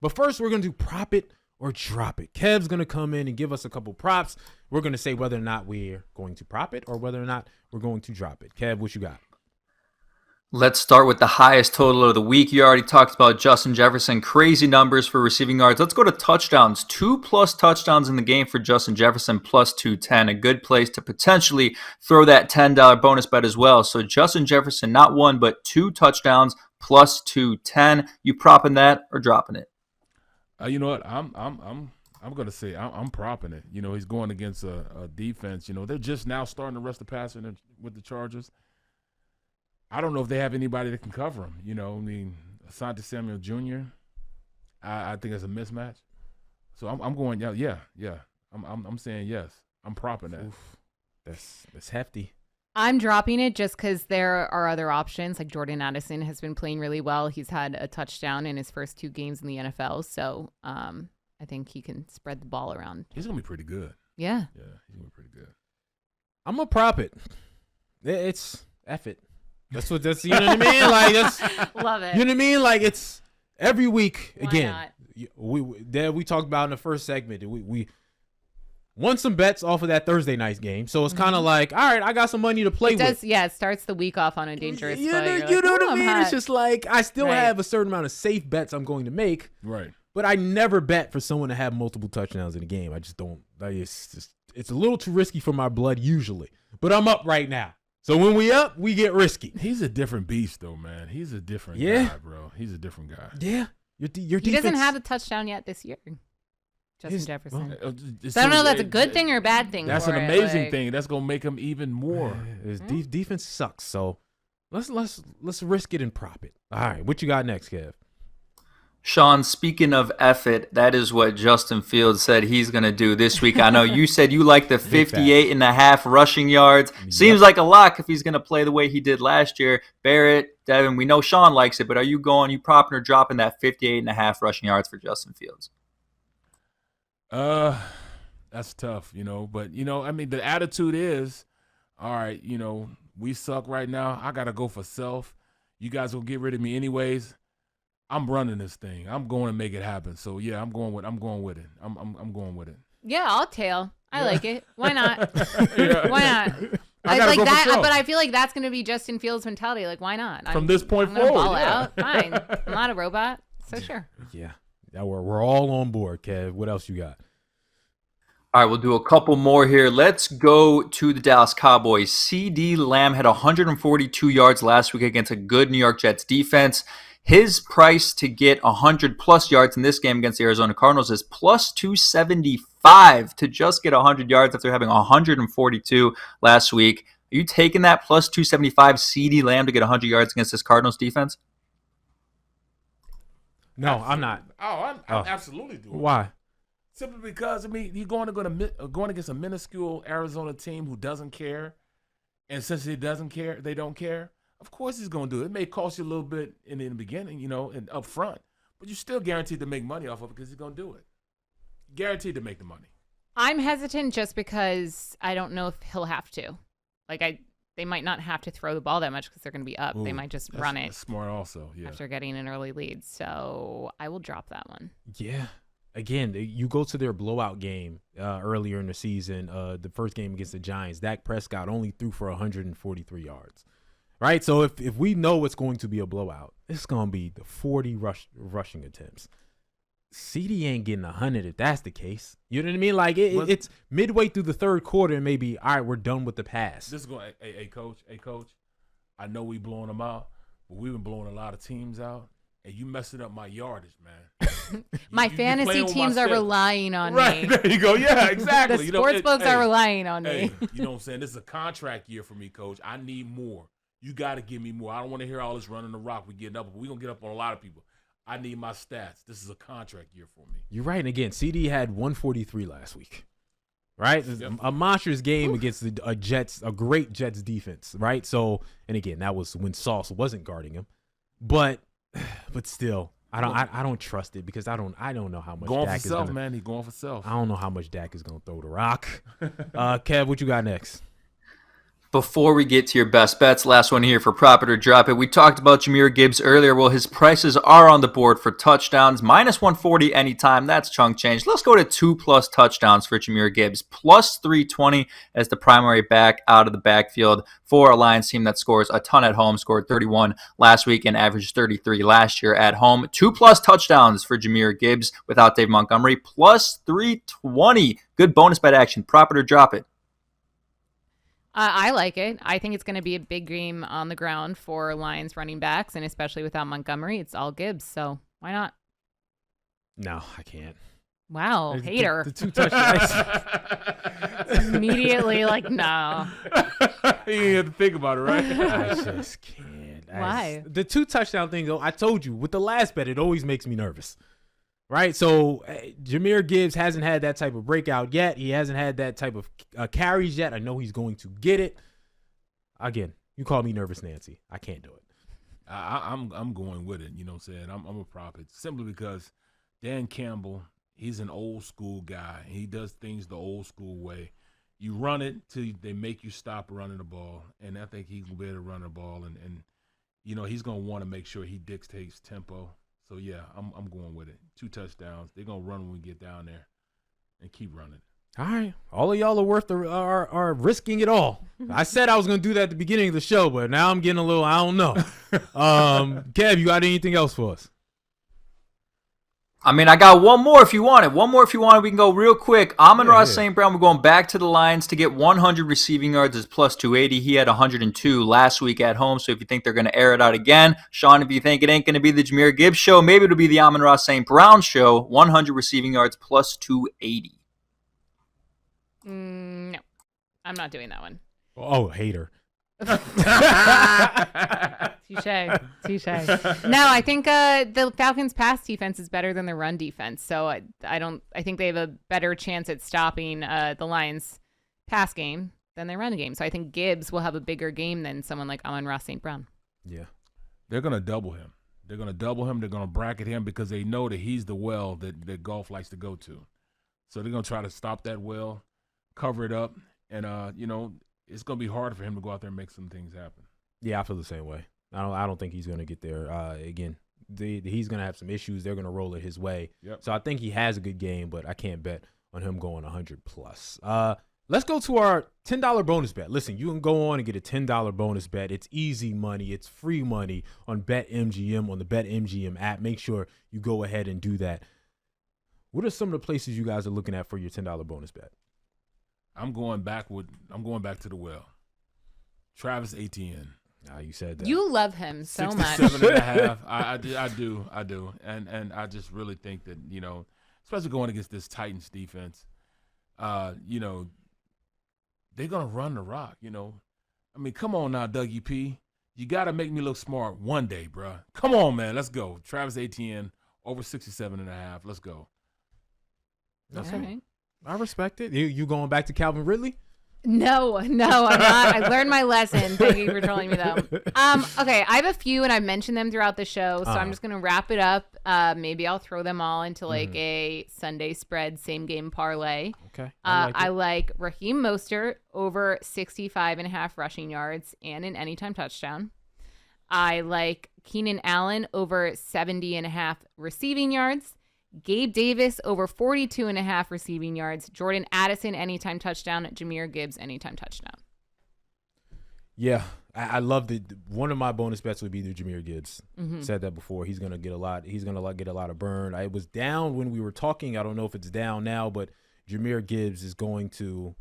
But first, we're going to do prop it or drop it. Kev's going to come in and give us a couple props. We're going to say whether or not we're going to prop it or whether or not we're going to drop it. Kev, what you got? Let's start with the highest total of the week. You already talked about Justin Jefferson. Crazy numbers for receiving yards. Let's go to touchdowns. 2+ touchdowns in the game for Justin Jefferson, plus 210. A good place to potentially throw that $10 bonus bet as well. So Justin Jefferson, not 1, but 2 touchdowns, plus 210. You propping that or dropping it? You know what? I'm going to say I'm propping it. You know, he's going against a defense. You know, they're just now starting to rush the passer with the Chargers. I don't know if they have anybody that can cover him. You know, I mean, Asante Samuel Jr., I think it's a mismatch. So I'm going, yeah. I'm saying yes. I'm propping that. Oof, that's hefty. I'm dropping it just because there are other options. Like Jordan Addison has been playing really well. He's had a touchdown in his first 2 games in the NFL. So I think he can spread the ball around. He's going to be pretty good. Yeah. Yeah, he's going to be pretty good. I'm going to prop it. It's F it. That's you know what I mean? Like, that's, love it. You know what I mean? Like, it's every week. Why again, not? we talked about in the first segment. We won some bets off of that Thursday night game. So it's kind of like, all right, I got some money to play with. Yeah, it starts the week off on a dangerous foot. You know what I mean? Hot. It's just like, I still have a certain amount of safe bets I'm going to make. Right. But I never bet for someone to have multiple touchdowns in a game. I just don't. It's a little too risky for my blood usually. But I'm up right now. So when we up, we get risky. He's a different beast, though, man. He's a different guy, bro. He's a different guy. Yeah. Your he doesn't have a touchdown yet this year. Justin Jefferson. So I don't know if that's a good thing or a bad thing. That's an amazing thing. That's gonna make him even more. His defense sucks. So let's risk it and prop it. All right, what you got next, Kev? Sean, speaking of effort, that is what Justin Fields said he's going to do this week. I know you said you like the 58.5 rushing yards. Seems like a lot if he's going to play the way he did last year. Barrett, Devin, we know Sean likes it, but are you propping or dropping that 58.5 rushing yards for Justin Fields? That's tough, you know. But, you know, I mean, the attitude is, all right, you know, we suck right now. I got to go for self. You guys will get rid of me anyways. I'm running this thing. I'm going to make it happen. So yeah, I'm going with it. I'm going with it. Yeah, I'll tail. I like it. Why not? Yeah. Why not? I like that, but I feel like that's going to be Justin Fields' mentality. Like, why not? From this point forward, forward, ball out. Fine. I'm not a robot, so sure. Yeah, we're all on board, Kev. What else you got? All right, we'll do a couple more here. Let's go to the Dallas Cowboys. Ceedee Lamb had 142 yards last week against a good New York Jets defense. His price to get 100+ yards in this game against the Arizona Cardinals is plus 275 to just get 100 yards after having 142 last week. Are you taking that plus 275 Ceedee Lamb to get 100 yards against this Cardinals defense? No, absolutely. I'm not. I'm absolutely doing. Why? Simply because, I mean, you're going against a minuscule Arizona team who doesn't care. And since he doesn't care, they don't care. Of course he's going to do it. It may cost you a little bit in the beginning, you know, and up front. But you're still guaranteed to make money off of it because he's going to do it. Guaranteed to make the money. I'm hesitant just because I don't know if he'll have to. Like, they might not have to throw the ball that much because they're going to be up. They might just run it. That's smart also, yeah. After getting an early lead. So I will drop that one. Yeah. Again, you go to their blowout game earlier in the season, the first game against the Giants. Dak Prescott only threw for 143 yards. Right? So if we know it's going to be a blowout, it's going to be the 40 rushing attempts. Ceedee ain't getting 100 if that's the case. You know what I mean? Like, it's midway through the third quarter and maybe, all right, we're done with the pass. This is going, hey, coach, I know we blowing them out, but we've been blowing a lot of teams out, and you messing up my yardage, man. My fantasy teams are relying on me. There you go. Yeah, exactly. The sports books are relying on me. You know what I'm saying? This is a contract year for me, coach. I need more. You got to give me more. I don't want to hear all this running the rock. We're getting up. We're going to get up on a lot of people. I need my stats. This is a contract year for me. You're right. And again, Ceedee had 143 last week. Right? Yep. A monstrous game against a great Jets defense. Right? So, and again, that was when Sauce wasn't guarding him. But still, I don't trust it because I don't know how much going Dak for is self, gonna, man. He's going for self. I don't know how much Dak is going to throw the rock. Kev, what you got next? Before we get to your best bets, last one here for Prop It or Drop It. We talked about Jahmyr Gibbs earlier. Well, his prices are on the board for touchdowns. Minus 140 anytime. That's chunk change. Let's go to 2+ touchdowns for Jahmyr Gibbs. Plus 320 as the primary back out of the backfield for a Lions team that scores a ton at home. Scored 31 last week and averaged 33 last year at home. 2+ touchdowns for Jahmyr Gibbs without Dave Montgomery. Plus 320. Good bonus bet action. Prop It or Drop It. I like it. I think it's going to be a big game on the ground for Lions running backs, and especially without Montgomery, it's all Gibbs. So why not? No, I can't. Wow, hater. The 2 touchdowns. Immediately like, no. You have to think about it, right? I just can't. Why? The 2 touchdown thing, though, I told you, with the last bet, it always makes me nervous. Right? So Jahmyr Gibbs hasn't had that type of breakout yet. He hasn't had that type of carries yet. I know he's going to get it. Again, you call me nervous Nancy. I can't do it. I'm going with it. You know what I'm saying? I'm a prophet simply because Dan Campbell, he's an old school guy. He does things the old school way. You run it till they make you stop running the ball, and I think he's going to be able to run the ball, and you know he's going to want to make sure he dictates tempo. So, yeah, I'm going with it. 2 touchdowns. They're going to run when we get down there and keep running. All right. All of y'all are worth are risking it all. I said I was going to do that at the beginning of the show, but now I'm getting a little, I don't know. Kev, you got anything else for us? I mean, I got one more if you want it. We can go real quick. Amon-Ra St. Brown, we're going back to the Lions to get 100 receiving yards is plus 280. He had 102 last week at home, so if you think they're going to air it out again, Sean, if you think it ain't going to be the Jahmyr Gibbs show, maybe it'll be the Amon-Ra St. Brown show, 100 receiving yards plus 280. No, I'm not doing that one. Oh, hater. Touche. No, I think the Falcons' pass defense is better than the run defense. So I think they have a better chance at stopping the Lions' pass game than their run game. So I think Gibbs will have a bigger game than someone like Amon-Ra St. Brown. Yeah. They're going to double him. They're going to bracket him because they know that he's the well that Goff likes to go to. So they're going to try to stop that well, cover it up, and it's going to be hard for him to go out there and make some things happen. Yeah, I feel the same way. I don't think he's going to get there. Again, he's going to have some issues. They're going to roll it his way. Yep. So I think he has a good game, but I can't bet on him going 100+. Let's go to our $10 bonus bet. Listen, you can go on and get a $10 bonus bet. It's easy money. It's free money on BetMGM, on the BetMGM app. Make sure you go ahead and do that. What are some of the places you guys are looking at for your $10 bonus bet? I'm going back to the well. Travis Etienne. You said that. You love him so much. 67.5. I do. And I just really think that, especially going against this Titans defense, they're going to run the rock, I mean, come on now, Dougie P. You got to make me look smart one day, bro. Come on, man. Let's go. Travis Etienne, over 67.5. Let's go. That's right. I respect it. You going back to Calvin Ridley? No, I'm not. I learned my lesson. Thank you for telling me though. Okay, I have a few and I mentioned them throughout the show, so I'm just gonna wrap it up. Maybe I'll throw them all into like a Sunday spread same game parlay. Okay. I like Raheem Mostert over 65.5 rushing yards and an anytime touchdown. I like Keenan Allen over 70.5 receiving yards. Gabe Davis over 42.5 receiving yards. Jordan Addison anytime touchdown. Jahmyr Gibbs anytime touchdown. Yeah, I love it. One of my bonus bets would be the Jahmyr Gibbs. Said that before. He's gonna get a lot. He's gonna get a lot of burn. It was down when we were talking. I don't know if it's down now, but Jahmyr Gibbs is going to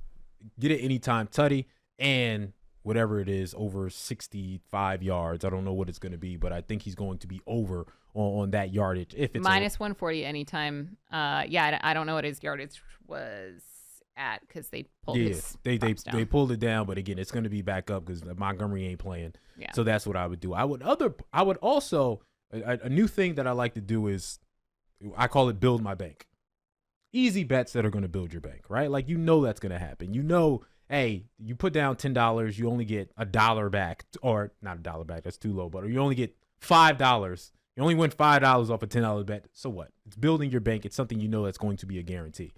get it anytime tutty and whatever it is over 65 yards. I don't know what it's going to be, but I think he's going to be over on that yardage. If it's minus 140 anytime. I don't know what his yardage was at because they pulled they pulled it down, but again, it's going to be back up because Montgomery ain't playing. Yeah. So that's what I would do. I would also a new thing that I like to do is I call it build my bank. Easy bets that are going to build your bank, right? Like that's going to happen. Hey, you put down $10, you only get $1 back, or not $1 back, that's too low, but you only get $5. You only win $5 off a $10 bet. So what? It's building your bank. It's something that's going to be a guarantee.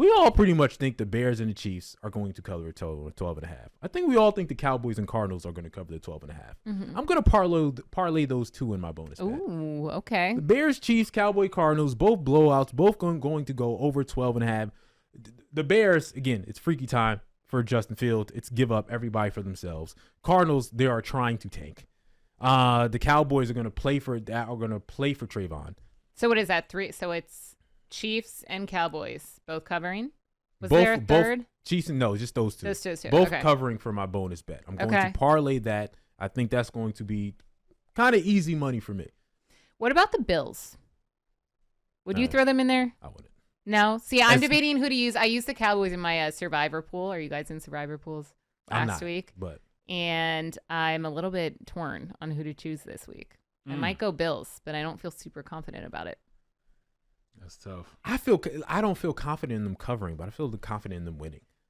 We all pretty much think the Bears and the Chiefs are going to cover 12.5. I think we all think the Cowboys and Cardinals are going to cover the 12.5. I'm going to parlay those two in my bonus bet. Ooh, okay. The Bears, Chiefs, Cowboy, Cardinals, both blowouts, both going to go over 12.5. The Bears, again, it's freaky time for Justin Fields. It's give up everybody for themselves. Cardinals, they are trying to tank. The Cowboys are going to play for Trayvon. So what is that? 3? So it's Chiefs and Cowboys both covering. Was there a third? Chiefs and no, just those two. Those two. Both Okay. covering for my bonus bet. I'm going to parlay that. I think that's going to be kind of easy money for me. What about the Bills? Would you throw them in there? I wouldn't. No. See, I'm debating who to use. I used the Cowboys in my Survivor pool. Are you guys in Survivor pools last week? But And I'm a little bit torn on who to choose this week. I might go Bills, but I don't feel super confident about it. That's tough. I don't feel confident in them covering, but I feel confident in them winning.